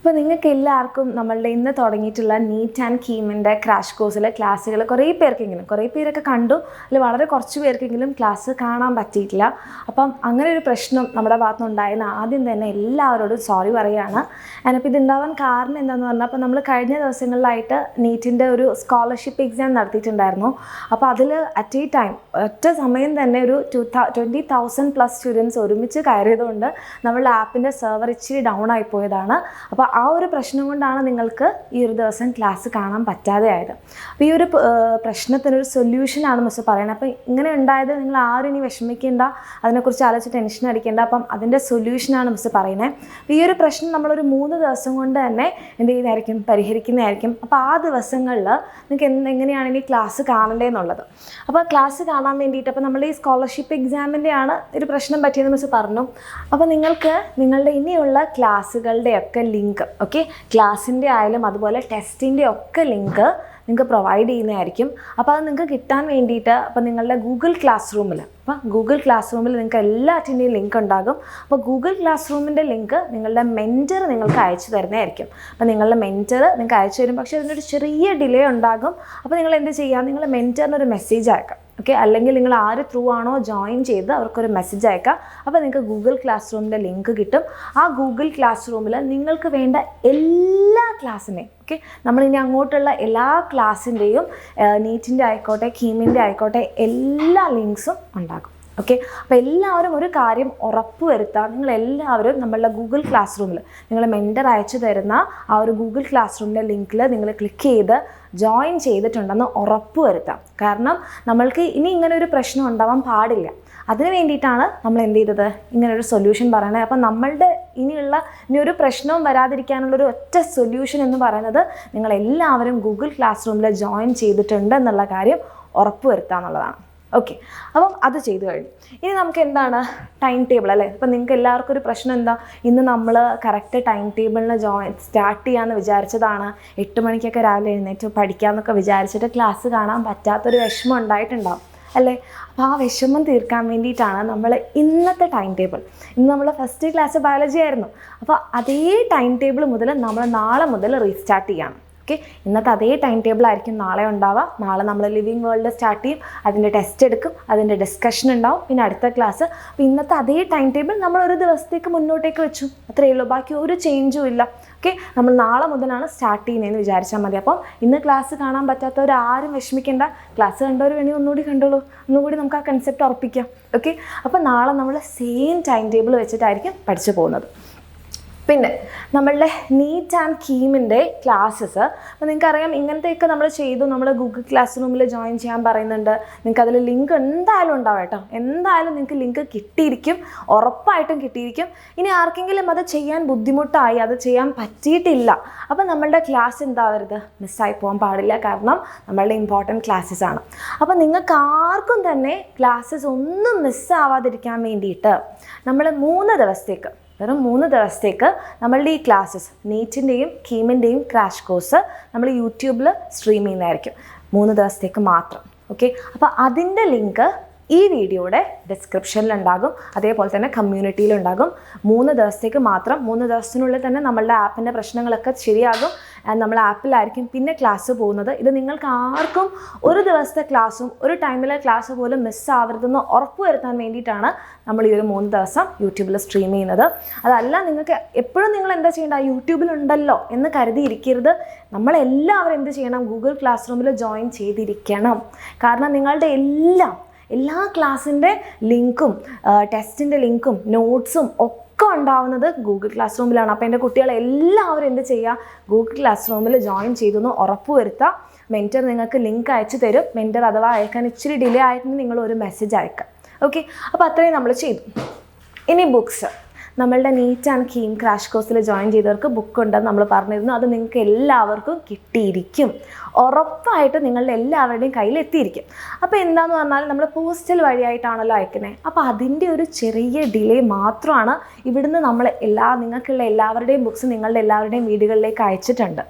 അപ്പോൾ നിങ്ങൾക്ക് എല്ലാവർക്കും നമ്മളുടെ ഇന്ന് തുടങ്ങിയിട്ടുള്ള നീറ്റ് ആൻഡ് കീമിൻ്റെ ക്രാഷ് കോഴ്സിലെ ക്ലാസ്സുകൾ കുറേ പേരൊക്കെ കണ്ടു, അതിൽ വളരെ കുറച്ച് പേർക്കെങ്കിലും ക്ലാസ് കാണാൻ പറ്റിയിട്ടില്ല. അപ്പം അങ്ങനെ ഒരു പ്രശ്നം നമ്മുടെ ഭാഗത്തുനിന്ന് ഉണ്ടായതിന് ആദ്യം തന്നെ എല്ലാവരോടും സോറി പറയുകയാണ്. ഞാനിപ്പോൾ ഇതുണ്ടാവാൻ കാരണം എന്താണെന്ന് പറഞ്ഞാൽ, അപ്പോൾ നമ്മൾ കഴിഞ്ഞ ദിവസങ്ങളിലായിട്ട് നീറ്റിൻ്റെ ഒരു സ്കോളർഷിപ്പ് എക്സാം നടത്തിയിട്ടുണ്ടായിരുന്നു. അപ്പോൾ അതിൽ അറ്റ് എ ടൈം ഒറ്റ സമയം തന്നെ ഒരു 20,000+ സ്റ്റുഡൻസ് ഒരുമിച്ച് കയറിയതുകൊണ്ട് നമ്മളുടെ ആപ്പിൻ്റെ സെർവർ ഇച്ചിരി ഡൗൺ ആയിപ്പോയതാണ്. അപ്പോൾ ആ ഒരു പ്രശ്നം കൊണ്ടാണ് നിങ്ങൾക്ക് ഈ ഒരു ദിവസം ക്ലാസ് കാണാൻ പറ്റാതെ ആയത്. അപ്പോൾ ഈ ഒരു പ്രശ്നത്തിനൊരു സൊല്യൂഷനാണ് മിസ് പറയുന്നത്. അപ്പോൾ ഇങ്ങനെ ഉണ്ടായത് നിങ്ങൾ ആരും ഇനി വിഷമിക്കേണ്ട, അതിനെക്കുറിച്ച് ആലോചിച്ച് ടെൻഷൻ അടിക്കേണ്ട. അപ്പം അതിൻ്റെ സൊല്യൂഷനാണ് മിസ് പറയുന്നത്. അപ്പോൾ ഈ ഒരു പ്രശ്നം നമ്മളൊരു 3 ദിവസം കൊണ്ട് തന്നെ എന്ത് ചെയ്യുന്നതായിരിക്കും, പരിഹരിക്കുന്നതായിരിക്കും. അപ്പോൾ ആ ദിവസങ്ങളിൽ നിങ്ങൾക്ക് എങ്ങനെയാണ് ഇനി ക്ലാസ് കാണേണ്ടതെന്നുള്ളത്. അപ്പോൾ ക്ലാസ് കാണാൻ വേണ്ടിയിട്ട് അപ്പോൾ നമ്മൾ ഈ സ്കോളർഷിപ്പ് എക്സാമിൻ്റെയാണ് ഒരു പ്രശ്നം പറ്റിയെന്ന് മിസ് പറഞ്ഞു. അപ്പോൾ നിങ്ങൾക്ക് നിങ്ങളുടെ ഇനിയുള്ള ക്ലാസ്സുകളുടെയൊക്കെ ലിങ്ക്, ഓക്കെ, ക്ലാസ്സിൻ്റെ ആയാലും അതുപോലെ ടെസ്റ്റിൻ്റെ ഒക്കെ ലിങ്ക് നിങ്ങൾക്ക് പ്രൊവൈഡ് ചെയ്യുന്നതായിരിക്കും. അപ്പോൾ അത് നിങ്ങൾക്ക് കിട്ടാൻ വേണ്ടിയിട്ട് അപ്പോൾ നിങ്ങളുടെ ഗൂഗിൾ ക്ലാസ് റൂമിൽ നിങ്ങൾക്ക് എല്ലാറ്റിൻ്റെയും ലിങ്ക് ഉണ്ടാകും. അപ്പോൾ ഗൂഗിൾ ക്ലാസ് റൂമിൻ്റെ ലിങ്ക് നിങ്ങളുടെ മെൻറ്റർ നിങ്ങൾക്ക് അയച്ചു തരുന്നതായിരിക്കും. അപ്പോൾ നിങ്ങളുടെ മെൻറ്റർ നിങ്ങൾക്ക് അയച്ചു തരും, പക്ഷേ അതിനൊരു ചെറിയ ഡിലേ ഉണ്ടാകും. അപ്പോൾ നിങ്ങൾ എന്ത് ചെയ്യുക, നിങ്ങളുടെ മെൻറ്ററിനൊരു മെസ്സേജ് അയക്കാം, ഓക്കെ, അല്ലെങ്കിൽ നിങ്ങൾ ആര് ത്രൂ ആണോ ജോയിൻ ചെയ്ത് അവർക്കൊരു മെസ്സേജ് അയക്കാം. അപ്പോൾ നിങ്ങൾക്ക് ഗൂഗിൾ ക്ലാസ് റൂമിൻ്റെ ലിങ്ക് കിട്ടും. ആ ഗൂഗിൾ ക്ലാസ് റൂമിൽ നിങ്ങൾക്ക് വേണ്ട എല്ലാ ക്ലാസ്സിനെയും, ഓക്കെ, നമ്മളിനി അങ്ങോട്ടുള്ള എല്ലാ ക്ലാസ്സിൻ്റെയും നീറ്റിൻ്റെ ആയിക്കോട്ടെ കീമിൻ്റെ ആയിക്കോട്ടെ എല്ലാ ലിങ്ക്സും ഉണ്ടാകും. ഓക്കെ, അപ്പോൾ എല്ലാവരും ഒരു കാര്യം ഉറപ്പ് വരുത്താം, നിങ്ങളെല്ലാവരും നമ്മളുടെ ഗൂഗിൾ ക്ലാസ് റൂമിൽ നിങ്ങൾ മെൻറ്റർ അയച്ചു തരുന്ന ആ ഒരു ഗൂഗിൾ ക്ലാസ് റൂമിൻ്റെ ലിങ്കിൽ നിങ്ങൾ ക്ലിക്ക് ചെയ്ത് ജോയിൻ ചെയ്തിട്ടുണ്ടെന്ന് ഉറപ്പ് വരുത്താം. കാരണം നമ്മൾക്ക് ഇനി ഇങ്ങനെ ഒരു പ്രശ്നം ഉണ്ടാവാൻ പാടില്ല. അതിന് വേണ്ടിയിട്ടാണ് നമ്മൾ എന്ത് ചെയ്തത്, ഇങ്ങനൊരു സൊല്യൂഷൻ പറയണത്. അപ്പം നമ്മളുടെ ഇനി ഒരു പ്രശ്നവും വരാതിരിക്കാനുള്ളൊരു ഒറ്റ സൊല്യൂഷൻ എന്ന് പറയുന്നത് നിങ്ങളെല്ലാവരും ഗൂഗിൾ ക്ലാസ് റൂമിൽ ജോയിൻ ചെയ്തിട്ടുണ്ട് എന്നുള്ള കാര്യം ഉറപ്പ് വരുത്തുക എന്നുള്ളതാണ്. ഓക്കെ, അപ്പം അത് ചെയ്തു കഴിഞ്ഞു. ഇനി നമുക്ക് എന്താണ് ടൈം ടേബിൾ, അല്ലേ? അപ്പം നിങ്ങൾക്ക് എല്ലാവർക്കും ഒരു പ്രശ്നം എന്താ, ഇന്ന് നമ്മൾ കറക്റ്റ് ടൈം ടേബിളിന് സ്റ്റാർട്ട് ചെയ്യാമെന്ന് വിചാരിച്ചതാണ്. 8 മണിക്കൊക്കെ രാവിലെ എഴുന്നേറ്റ് പഠിക്കാമെന്നൊക്കെ വിചാരിച്ചിട്ട് ക്ലാസ് കാണാൻ പറ്റാത്തൊരു വിഷമം ഉണ്ടായിട്ടുണ്ടാവും, അല്ലേ? അപ്പോൾ ആ വിഷമം തീർക്കാൻ വേണ്ടിയിട്ടാണ് നമ്മൾ ഇന്നത്തെ ടൈം ടേബിൾ. ഇന്ന് നമ്മൾ ഫസ്റ്റ് ക്ലാസ് ബയോളജി ആയിരുന്നു. അപ്പോൾ അതേ ടൈം ടേബിൾ മുതൽ നമ്മൾ നാളെ മുതൽ റീസ്റ്റാർട്ട് ചെയ്യണം. ഓക്കെ, ഇന്നത്തെ അതേ ടൈം ടേബിൾ ആയിരിക്കും നാളെ ഉണ്ടാവുക. നാളെ നമ്മൾ ലിവിങ് വേൾഡ് സ്റ്റാർട്ട് ചെയ്യും, അതിൻ്റെ ടെസ്റ്റ് എടുക്കും, അതിൻ്റെ ഡിസ്കഷൻ ഉണ്ടാവും, പിന്നെ അടുത്ത ക്ലാസ്. അപ്പോൾ ഇന്നത്തെ അതേ ടൈം ടേബിൾ നമ്മൾ ഒരു ദിവസത്തേക്ക് മുന്നോട്ടേക്ക് വെച്ചു, അത്രയേ ഉള്ളൂ. ബാക്കി ഒരു ചേഞ്ചും ഇല്ല. ഓക്കെ, നമ്മൾ നാളെ മുതലാണ് സ്റ്റാർട്ട് ചെയ്യുന്നതെന്ന് വിചാരിച്ചാൽ മതി. അപ്പം ഇന്ന് ക്ലാസ് കാണാൻ പറ്റാത്തവരാരും വിഷമിക്കേണ്ട. ക്ലാസ് കണ്ടവർ വേണമെങ്കിൽ ഒന്നുകൂടി കണ്ടോളൂ, ഒന്നുകൂടി നമുക്ക് ആ കൺസെപ്റ്റ് ഉറപ്പിക്കാം. ഓക്കെ, അപ്പോൾ നാളെ നമ്മൾ സെയിം ടൈം ടേബിൾ വെച്ചിട്ടായിരിക്കും പഠിച്ചു പോകുന്നത്. പിന്നെ നമ്മളുടെ നീറ്റ് ആൻഡ് കീമിൻ്റെ ക്ലാസ്സസ്, അപ്പോൾ നിങ്ങൾക്കറിയാം ഇങ്ങനത്തെയൊക്കെ നമ്മൾ ചെയ്തു. നമ്മൾ ഗൂഗിൾ ക്ലാസ് റൂമിൽ ജോയിൻ ചെയ്യാൻ പറയുന്നുണ്ട്. നിങ്ങൾക്ക് അതിൽ ലിങ്ക് എന്തായാലും ഉണ്ടാവും കേട്ടോ, എന്തായാലും നിങ്ങൾക്ക് ലിങ്ക് കിട്ടിയിരിക്കും, ഉറപ്പായിട്ടും കിട്ടിയിരിക്കും. ഇനി ആർക്കെങ്കിലും അത് ചെയ്യാൻ ബുദ്ധിമുട്ടായി, അത് ചെയ്യാൻ പറ്റിയിട്ടില്ല, അപ്പോൾ നമ്മളുടെ ക്ലാസ് എന്താവരുത്, മിസ്സായി പോകാൻ പാടില്ല. കാരണം നമ്മളുടെ ഇമ്പോർട്ടൻറ്റ് ക്ലാസ്സസ് ആണ്. അപ്പോൾ നിങ്ങൾക്ക് ആർക്കും തന്നെ ക്ലാസ്സസ് ഒന്നും മിസ്സാവാതിരിക്കാൻ വേണ്ടിയിട്ട് നമ്മൾ 3 ദിവസത്തേക്ക്, വെറും 3 ദിവസത്തേക്ക് നമ്മളുടെ ഈ ക്ലാസ്സസ് നീറ്റിൻ്റെയും കീമിൻ്റെയും ക്രാഷ് കോഴ്സ് നമ്മൾ യൂട്യൂബിൽ സ്ട്രീം ചെയ്യുന്നതായിരിക്കും 3 ദിവസത്തേക്ക് മാത്രം. ഓക്കെ, അപ്പോൾ അതിൻ്റെ ലിങ്ക് ഈ വീഡിയോയുടെ ഡിസ്ക്രിപ്ഷനിലുണ്ടാകും, അതേപോലെ തന്നെ കമ്മ്യൂണിറ്റിയിലുണ്ടാകും. 3 ദിവസത്തേക്ക് മാത്രം. 3 ദിവസത്തിനുള്ളിൽ തന്നെ നമ്മളുടെ ആപ്പിൻ്റെ പ്രശ്നങ്ങളൊക്കെ ശരിയാകും. നമ്മൾ ആപ്പിലായിരിക്കും പിന്നെ ക്ലാസ് പോകുന്നത്. ഇത് നിങ്ങൾക്ക് ആർക്കും ഒരു ദിവസത്തെ ക്ലാസ്സും ഒരു ടൈമിലെ ക്ലാസ് പോലും മിസ്സാവരുതെന്ന് ഉറപ്പ് വരുത്താൻ വേണ്ടിയിട്ടാണ് നമ്മൾ ഈ ഒരു 3 ദിവസം യൂട്യൂബിൽ സ്ട്രീം ചെയ്യുന്നത്. അതല്ല, നിങ്ങൾക്ക് എപ്പോഴും നിങ്ങൾ എന്താ ചെയ്യേണ്ട, യൂട്യൂബിലുണ്ടല്ലോ എന്ന് കരുതിയിരിക്കരുത്. നമ്മളെല്ലാവരും എന്ത് ചെയ്യണം, ഗൂഗിൾ ക്ലാസ് റൂമിൽ ജോയിൻ ചെയ്തിരിക്കണം. കാരണം നിങ്ങളുടെ എല്ലാ ക്ലാസ്സിൻ്റെ ലിങ്കും ടെസ്റ്റിൻ്റെ ലിങ്കും നോട്ട്സും ഒക്കെ ഉണ്ടാവുന്നത് ഗൂഗിൾ ക്ലാസ് റൂമിലാണ്. അപ്പോൾ എൻ്റെ കുട്ടികളെല്ലാവരും എന്ത് ചെയ്യുക, ഗൂഗിൾ ക്ലാസ് റൂമിൽ ജോയിൻ ചെയ്തെന്ന് ഉറപ്പ് വരുത്തുക. മെൻറ്റർ നിങ്ങൾക്ക് ലിങ്ക് അയച്ചു തരും. മെൻറ്റർ അഥവാ അയക്കാൻ ഇച്ചിരി ഡിലേ ആയിട്ട് നിങ്ങൾ ഒരു മെസ്സേജ് അയക്കാം. ഓക്കെ, അപ്പോൾ അത്രയും നമ്മൾ ചെയ്തു. ഇനി ബുക്സ്, നമ്മളുടെ നീറ്റ് ആൻഡ് കീം ക്രാഷ് കോഴ്സിൽ ജോയിൻ ചെയ്തവർക്ക് ബുക്ക് ഉണ്ടെന്ന് നമ്മൾ പറഞ്ഞിരുന്നു. അത് നിങ്ങൾക്ക് എല്ലാവർക്കും കിട്ടിയിരിക്കും, ഉറപ്പായിട്ട് നിങ്ങളുടെ എല്ലാവരുടെയും കയ്യിൽ എത്തിയിരിക്കും. അപ്പോൾ എന്താണെന്ന് പറഞ്ഞാൽ നമ്മൾ പോസ്റ്റൽ വഴിയായിട്ടാണല്ലോ അയക്കുന്നത്. അപ്പോൾ അതിൻ്റെ ഒരു ചെറിയ ഡിലേ മാത്രമാണ്. ഇവിടുന്ന് നമ്മൾ നിങ്ങൾക്കുള്ള എല്ലാവരുടെയും ബുക്സ് നിങ്ങളുടെ എല്ലാവരുടെയും വീടുകളിലേക്ക് അയച്ചിട്ടുണ്ട്.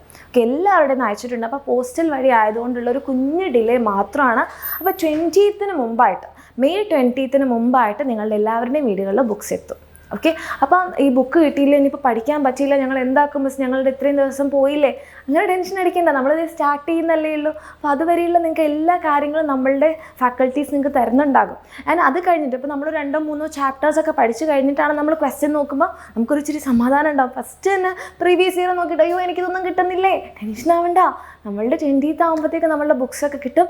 എല്ലാവരുടെയും അയച്ചിട്ടുണ്ട്. അപ്പോൾ പോസ്റ്റൽ വഴി ആയതുകൊണ്ടുള്ളൊരു കുഞ്ഞ് ഡിലേ മാത്രമാണ്. അപ്പോൾ 20th മുമ്പായിട്ട്, May 20th മുമ്പായിട്ട് നിങ്ങളുടെ എല്ലാവരുടെയും വീടുകളിൽ ബുക്സ് എത്തും. ഓക്കെ. അപ്പം ഈ ബുക്ക് കിട്ടിയില്ല, ഇനിയിപ്പോൾ പഠിക്കാൻ പറ്റിയില്ല, ഞങ്ങൾ എന്താക്കും മിസ്, ഞങ്ങളുടെ ഇത്രയും ദിവസം പോയില്ലേ, അങ്ങനെ ടെൻഷൻ അടിക്കേണ്ട. നമ്മളിത് സ്റ്റാർട്ട് ചെയ്യുന്നല്ലേ ഉള്ളൂ. അപ്പോൾ അതുവരെയുള്ള നിങ്ങൾക്ക് എല്ലാ കാര്യങ്ങളും നമ്മളുടെ ഫാക്കൽറ്റീസ് നിങ്ങൾക്ക് തരുന്നുണ്ടാകും. ആൻഡ് അത് കഴിഞ്ഞിട്ട് ഇപ്പോൾ നമ്മൾ 2-3 ചാപ്റ്റേഴ്സൊക്കെ പഠിച്ചു കഴിഞ്ഞിട്ടാണ് നമ്മൾ ക്വസ്റ്റ്യൻ നോക്കുമ്പോൾ നമുക്കൊരു ഇച്ചിരി സമാധാനം ഉണ്ടാകും. ഫസ്റ്റ് തന്നെ പ്രീവിയസ് ഇയർ നോക്കിയിട്ട് അയ്യോ എനിക്കിതൊന്നും കിട്ടുന്നില്ലേ, ടെൻഷൻ ആവണ്ട. നമ്മളുടെ 20th ആകുമ്പോഴത്തേക്ക് നമ്മളുടെ ബുക്സൊക്കെ കിട്ടും.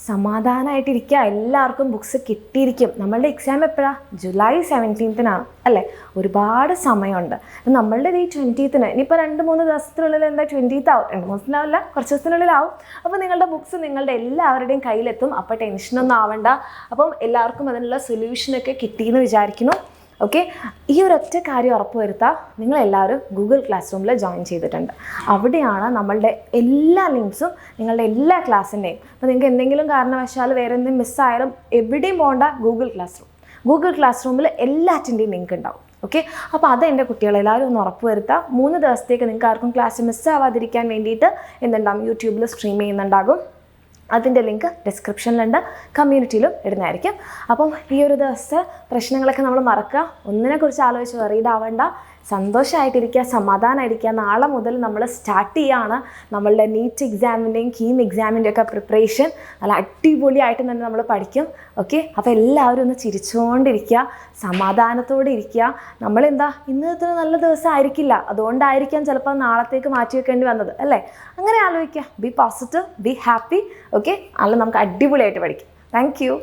സമാധാനമായിട്ടിരിക്കുക, എല്ലാവർക്കും ബുക്സ് കിട്ടിയിരിക്കും. നമ്മളുടെ എക്സാം എപ്പോഴാണ്? ജൂലൈ 17th അല്ലേ? ഒരുപാട് സമയമുണ്ട്. നമ്മളുടെ ഈ 20th ഇനിയിപ്പോൾ 2-3 ദിവസത്തിനുള്ളിൽ എന്താ 20th ആവും, 2 ദിവസത്തിനാവില്ല, കുറച്ച് ദിവസത്തിനുള്ളിലാവും. അപ്പോൾ നിങ്ങളുടെ ബുക്സ് നിങ്ങളുടെ എല്ലാവരുടെയും കയ്യിലെത്തും. അപ്പോൾ ടെൻഷനൊന്നും ആവണ്ട. അപ്പം എല്ലാവർക്കും അതിനുള്ള സൊല്യൂഷനൊക്കെ കിട്ടിയെന്ന് വിചാരിക്കുന്നു. ഓക്കെ. ഈ ഒരൊറ്റ കാര്യം ഉറപ്പ് വരുത്താം, നിങ്ങളെല്ലാവരും ഗൂഗിൾ ക്ലാസ് റൂമിൽ ജോയിൻ ചെയ്തിട്ടുണ്ട്. അവിടെയാണ് നമ്മളുടെ എല്ലാ ലിങ്ക്സും നിങ്ങളുടെ എല്ലാ ക്ലാസ്സിൻ്റെയും. അപ്പോൾ നിങ്ങൾക്ക് എന്തെങ്കിലും കാരണവശാൽ വേറെ എന്തെങ്കിലും മിസ്സായാലും എവിടെയും പോകേണ്ട, ഗൂഗിൾ ക്ലാസ് റൂമിൽ എല്ലാറ്റിൻ്റെയും ലിങ്ക് ഉണ്ടാവും. ഓക്കെ. അപ്പോൾ അത് എൻ്റെ കുട്ടികളെല്ലാവരും ഒന്ന് ഉറപ്പ് വരുത്താം. 3 ദിവസത്തേക്ക് നിങ്ങൾക്ക് ആർക്കും ക്ലാസ് മിസ്സാവാതിരിക്കാൻ വേണ്ടിയിട്ട് എന്തുണ്ടാകും, യൂട്യൂബിൽ സ്ട്രീം ചെയ്യുന്നുണ്ടാകും. അതിൻ്റെ ലിങ്ക് ഡിസ്ക്രിപ്ഷനിലുണ്ട്, കമ്മ്യൂണിറ്റിയിലും ഇടുന്നതായിരിക്കും. അപ്പം ഈ ഒരു ദിവസത്തെ പ്രശ്നങ്ങളൊക്കെ നമ്മൾ മറക്കുക, ഒന്നിനെക്കുറിച്ച് ആലോചിച്ച് വറീഡ് ആവേണ്ട, സന്തോഷമായിട്ടിരിക്കുക, സമാധാനമായിരിക്കുക. നാളെ മുതൽ നമ്മൾ സ്റ്റാർട്ട് ചെയ്യുകയാണ് നമ്മളുടെ നീറ്റ് എക്സാമിൻ്റെയും കീം എക്സാമിൻ്റെയും ഒക്കെ പ്രിപ്പറേഷൻ. നല്ല അടിപൊളിയായിട്ട് തന്നെ നമ്മൾ പഠിക്കും. ഓക്കെ. അപ്പോൾ എല്ലാവരും ഒന്ന് ചിരിച്ചുകൊണ്ടിരിക്കുക, സമാധാനത്തോടെ ഇരിക്കുക. നമ്മളെന്താ ഇന്നത്തെ നല്ല ദിവസം ആയിരിക്കില്ല, അതുകൊണ്ടായിരിക്കാം ചിലപ്പോൾ നാളത്തേക്ക് മാറ്റി വെക്കേണ്ടി വന്നത് അല്ലേ? അങ്ങനെ ആലോചിക്കുക. B positive, be happy. Okay. അല്ല നമുക്ക് അടിപൊളിയായിട്ട് പഠിക്കാം. Thank you.